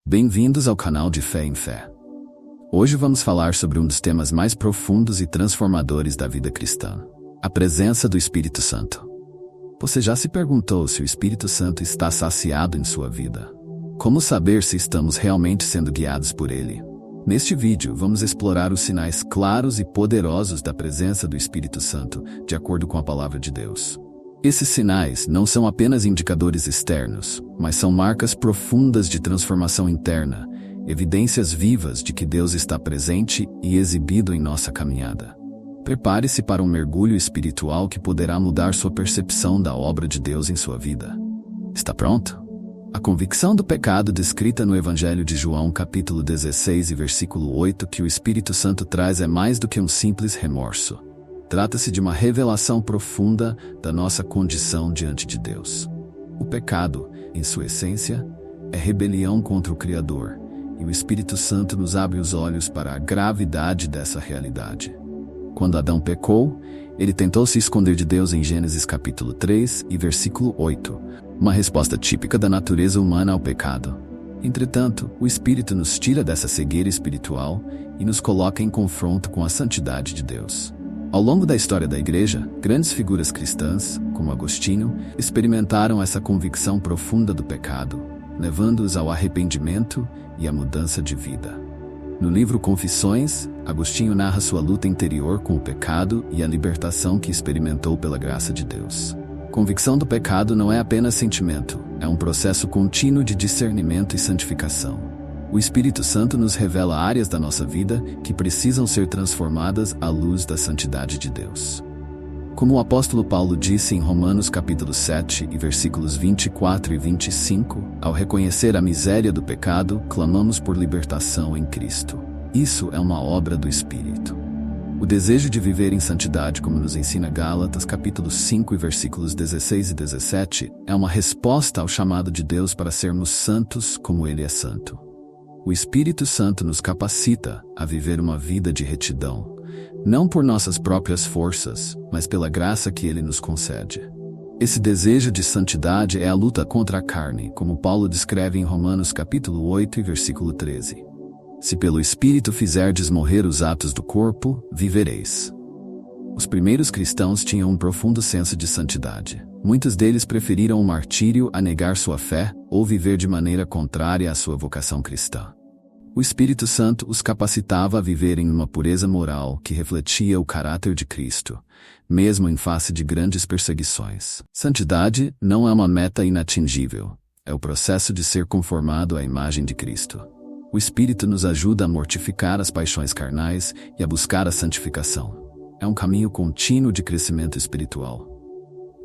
Bem-vindos ao canal de Fé em Fé. Hoje vamos falar sobre um dos temas mais profundos e transformadores da vida cristã: a presença do Espírito Santo. Você já se perguntou se o Espírito Santo está saciado em sua vida? Como saber se estamos realmente sendo guiados por ele? Neste vídeo, vamos explorar os sinais claros e poderosos da presença do Espírito Santo, de acordo com a Palavra de Deus. Esses sinais não são apenas indicadores externos, mas são marcas profundas de transformação interna, evidências vivas de que Deus está presente e exibido em nossa caminhada. Prepare-se para um mergulho espiritual que poderá mudar sua percepção da obra de Deus em sua vida. Está pronto? A convicção do pecado descrita no Evangelho de João, capítulo 16 e versículo 8, que o Espírito Santo traz é mais do que um simples remorso. Trata-se de uma revelação profunda da nossa condição diante de Deus. O pecado, em sua essência, é rebelião contra o Criador, e o Espírito Santo nos abre os olhos para a gravidade dessa realidade. Quando Adão pecou, ele tentou se esconder de Deus em Gênesis capítulo 3 e versículo 8, uma resposta típica da natureza humana ao pecado. Entretanto, o Espírito nos tira dessa cegueira espiritual e nos coloca em confronto com a santidade de Deus. Ao longo da história da Igreja, grandes figuras cristãs, como Agostinho, experimentaram essa convicção profunda do pecado, levando-os ao arrependimento e à mudança de vida. No livro Confissões, Agostinho narra sua luta interior com o pecado e a libertação que experimentou pela graça de Deus. Convicção do pecado não é apenas sentimento, é um processo contínuo de discernimento e santificação. O Espírito Santo nos revela áreas da nossa vida que precisam ser transformadas à luz da santidade de Deus. Como o apóstolo Paulo disse em Romanos capítulo 7 e versículos 24 e 25, ao reconhecer a miséria do pecado, clamamos por libertação em Cristo. Isso é uma obra do Espírito. O desejo de viver em santidade, como nos ensina Gálatas capítulo 5 e versículos 16 e 17, é uma resposta ao chamado de Deus para sermos santos como Ele é santo. O Espírito Santo nos capacita a viver uma vida de retidão, não por nossas próprias forças, mas pela graça que Ele nos concede. Esse desejo de santidade é a luta contra a carne, como Paulo descreve em Romanos capítulo 8 e versículo 13. Se pelo Espírito fizerdes morrer os atos do corpo, vivereis. Os primeiros cristãos tinham um profundo senso de santidade. Muitos deles preferiram o martírio a negar sua fé ou viver de maneira contrária à sua vocação cristã. O Espírito Santo os capacitava a viverem numa pureza moral que refletia o caráter de Cristo, mesmo em face de grandes perseguições. Santidade não é uma meta inatingível, é o processo de ser conformado à imagem de Cristo. O Espírito nos ajuda a mortificar as paixões carnais e a buscar a santificação. É um caminho contínuo de crescimento espiritual.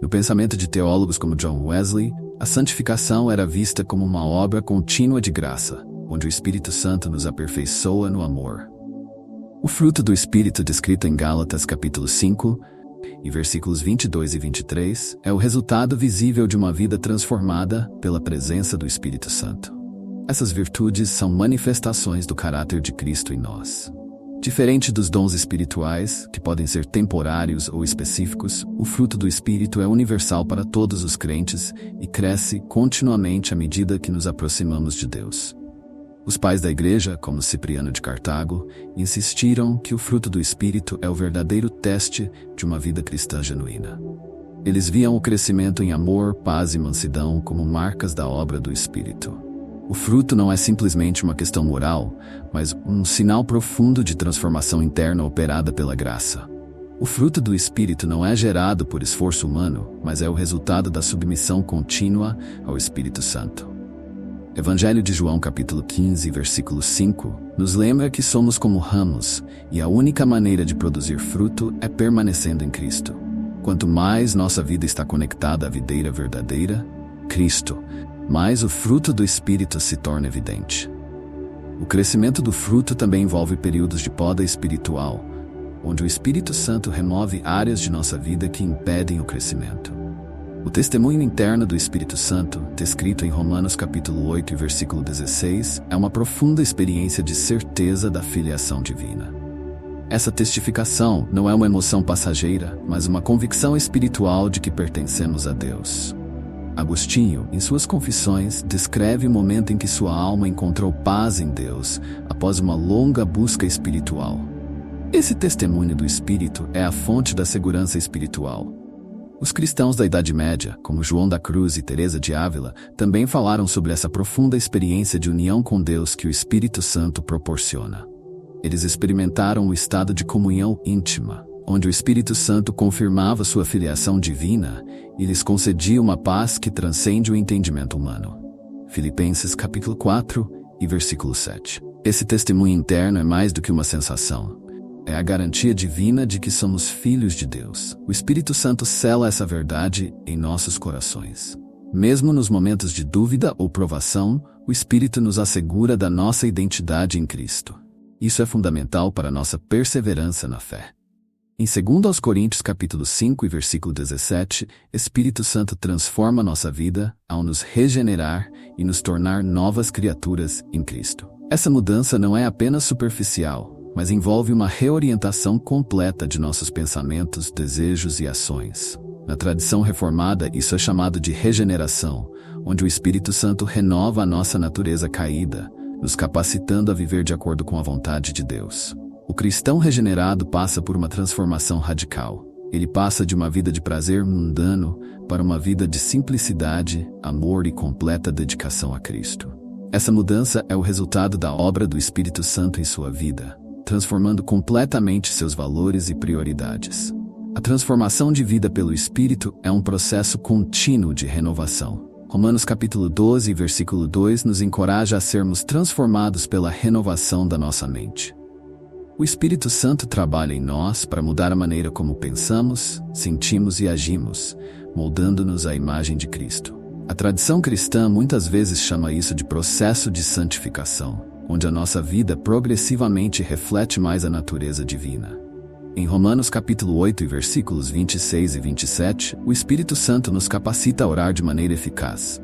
No pensamento de teólogos como John Wesley, a santificação era vista como uma obra contínua de graça, onde o Espírito Santo nos aperfeiçoa no amor. O fruto do Espírito descrito em Gálatas capítulo 5 e versículos 22 e 23 é o resultado visível de uma vida transformada pela presença do Espírito Santo. Essas virtudes são manifestações do caráter de Cristo em nós. Diferente dos dons espirituais, que podem ser temporários ou específicos, o fruto do Espírito é universal para todos os crentes e cresce continuamente à medida que nos aproximamos de Deus. Os pais da Igreja, como Cipriano de Cartago, insistiram que o fruto do Espírito é o verdadeiro teste de uma vida cristã genuína. Eles viam o crescimento em amor, paz e mansidão como marcas da obra do Espírito. O fruto não é simplesmente uma questão moral, mas um sinal profundo de transformação interna operada pela graça. O fruto do Espírito não é gerado por esforço humano, mas é o resultado da submissão contínua ao Espírito Santo. Evangelho de João capítulo 15, versículo 5, nos lembra que somos como ramos, e a única maneira de produzir fruto é permanecendo em Cristo. Quanto mais nossa vida está conectada à videira verdadeira, Cristo, mais o fruto do Espírito se torna evidente. O crescimento do fruto também envolve períodos de poda espiritual, onde o Espírito Santo remove áreas de nossa vida que impedem o crescimento. O testemunho interno do Espírito Santo, descrito em Romanos capítulo 8 e versículo 16, é uma profunda experiência de certeza da filiação divina. Essa testificação não é uma emoção passageira, mas uma convicção espiritual de que pertencemos a Deus. Agostinho, em suas Confissões, descreve o momento em que sua alma encontrou paz em Deus após uma longa busca espiritual. Esse testemunho do Espírito é a fonte da segurança espiritual. Os cristãos da Idade Média, como João da Cruz e Teresa de Ávila, também falaram sobre essa profunda experiência de união com Deus que o Espírito Santo proporciona. Eles experimentaram o estado de comunhão íntima, onde o Espírito Santo confirmava sua filiação divina e lhes concedia uma paz que transcende o entendimento humano. Filipenses capítulo 4 e versículo 7. Esse testemunho interno é mais do que uma sensação. É a garantia divina de que somos filhos de Deus. O Espírito Santo sela essa verdade em nossos corações. Mesmo nos momentos de dúvida ou provação, o Espírito nos assegura da nossa identidade em Cristo. Isso é fundamental para nossa perseverança na fé. Em 2 Coríntios capítulo 5 e versículo 17, Espírito Santo transforma nossa vida ao nos regenerar e nos tornar novas criaturas em Cristo. Essa mudança não é apenas superficial, mas envolve uma reorientação completa de nossos pensamentos, desejos e ações. Na tradição reformada, isso é chamado de regeneração, onde o Espírito Santo renova a nossa natureza caída, nos capacitando a viver de acordo com a vontade de Deus. O cristão regenerado passa por uma transformação radical. Ele passa de uma vida de prazer mundano para uma vida de simplicidade, amor e completa dedicação a Cristo. Essa mudança é o resultado da obra do Espírito Santo em sua vida, transformando completamente seus valores e prioridades. A transformação de vida pelo Espírito é um processo contínuo de renovação. Romanos capítulo 12, versículo 2 nos encoraja a sermos transformados pela renovação da nossa mente. O Espírito Santo trabalha em nós para mudar a maneira como pensamos, sentimos e agimos, moldando-nos à imagem de Cristo. A tradição cristã muitas vezes chama isso de processo de santificação, onde a nossa vida progressivamente reflete mais a natureza divina. Em Romanos capítulo 8 e versículos 26 e 27, o Espírito Santo nos capacita a orar de maneira eficaz.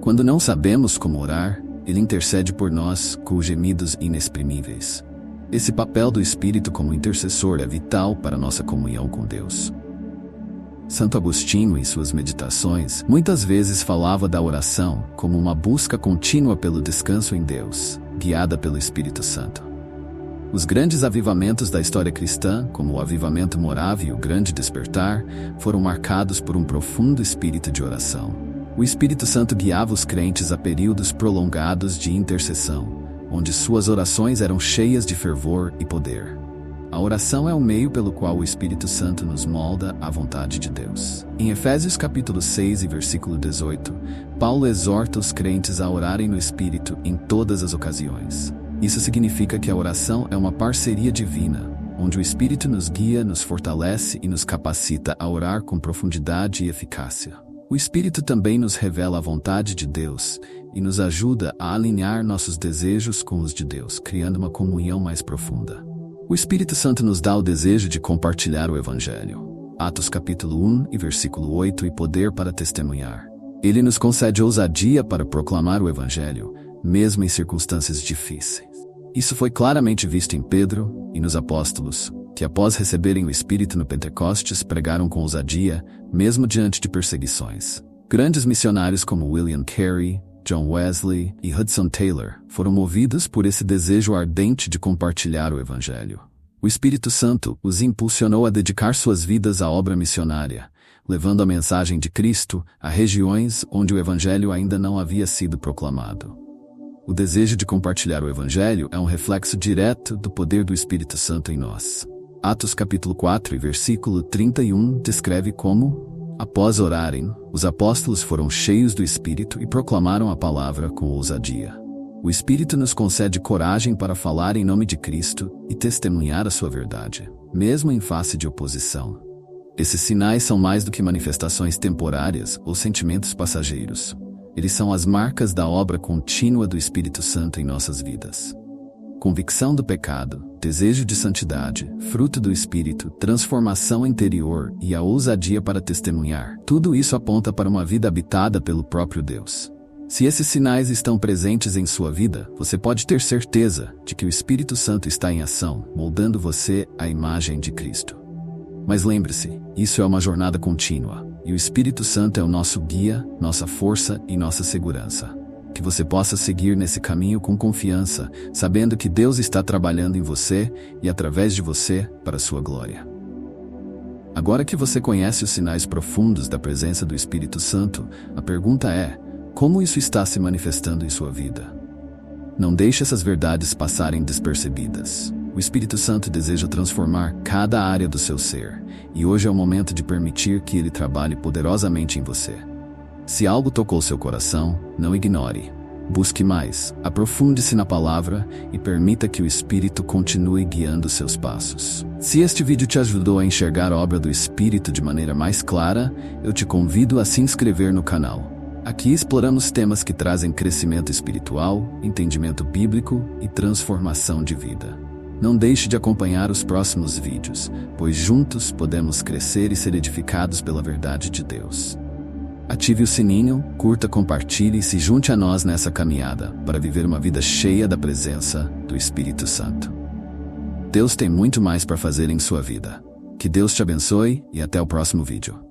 Quando não sabemos como orar, ele intercede por nós com gemidos inexprimíveis. Esse papel do Espírito como intercessor é vital para nossa comunhão com Deus. Santo Agostinho, em suas meditações, muitas vezes falava da oração como uma busca contínua pelo descanso em Deus, guiada pelo Espírito Santo. Os grandes avivamentos da história cristã, como o avivamento morávio e o grande despertar, foram marcados por um profundo espírito de oração. O Espírito Santo guiava os crentes a períodos prolongados de intercessão, onde suas orações eram cheias de fervor e poder. A oração é o meio pelo qual o Espírito Santo nos molda à vontade de Deus. Em Efésios capítulo 6 e versículo 18, Paulo exorta os crentes a orarem no Espírito em todas as ocasiões. Isso significa que a oração é uma parceria divina, onde o Espírito nos guia, nos fortalece e nos capacita a orar com profundidade e eficácia. O Espírito também nos revela a vontade de Deus e nos ajuda a alinhar nossos desejos com os de Deus, criando uma comunhão mais profunda. O Espírito Santo nos dá o desejo de compartilhar o Evangelho. Atos capítulo 1 e versículo 8 e poder para testemunhar. Ele nos concede ousadia para proclamar o Evangelho, mesmo em circunstâncias difíceis. Isso foi claramente visto em Pedro e nos apóstolos, que após receberem o Espírito no Pentecostes pregaram com ousadia, mesmo diante de perseguições. Grandes missionários como William Carey, John Wesley e Hudson Taylor foram movidos por esse desejo ardente de compartilhar o Evangelho. O Espírito Santo os impulsionou a dedicar suas vidas à obra missionária, levando a mensagem de Cristo a regiões onde o Evangelho ainda não havia sido proclamado. O desejo de compartilhar o Evangelho é um reflexo direto do poder do Espírito Santo em nós. Atos capítulo 4 e versículo 31 descreve como, após orarem, os apóstolos foram cheios do Espírito e proclamaram a palavra com ousadia. O Espírito nos concede coragem para falar em nome de Cristo e testemunhar a sua verdade, mesmo em face de oposição. Esses sinais são mais do que manifestações temporárias ou sentimentos passageiros. Eles são as marcas da obra contínua do Espírito Santo em nossas vidas. Convicção do pecado, desejo de santidade, fruto do Espírito, transformação interior e a ousadia para testemunhar. Tudo isso aponta para uma vida habitada pelo próprio Deus. Se esses sinais estão presentes em sua vida, você pode ter certeza de que o Espírito Santo está em ação, moldando você à imagem de Cristo. Mas lembre-se, isso é uma jornada contínua. e o Espírito Santo é o nosso guia, nossa força e nossa segurança. Que você possa seguir nesse caminho com confiança, sabendo que Deus está trabalhando em você e através de você para a sua glória. Agora que você conhece os sinais profundos da presença do Espírito Santo, a pergunta é: como isso está se manifestando em sua vida? Não deixe essas verdades passarem despercebidas. O Espírito Santo deseja transformar cada área do seu ser, e hoje é o momento de permitir que ele trabalhe poderosamente em você. Se algo tocou seu coração, não ignore. Busque mais, aprofunde-se na palavra e permita que o Espírito continue guiando seus passos. Se este vídeo te ajudou a enxergar a obra do Espírito de maneira mais clara, eu te convido a se inscrever no canal. Aqui exploramos temas que trazem crescimento espiritual, entendimento bíblico e transformação de vida. Não deixe de acompanhar os próximos vídeos, pois juntos podemos crescer e ser edificados pela verdade de Deus. Ative o sininho, curta, compartilhe e se junte a nós nessa caminhada para viver uma vida cheia da presença do Espírito Santo. Deus tem muito mais para fazer em sua vida. Que Deus te abençoe e até o próximo vídeo.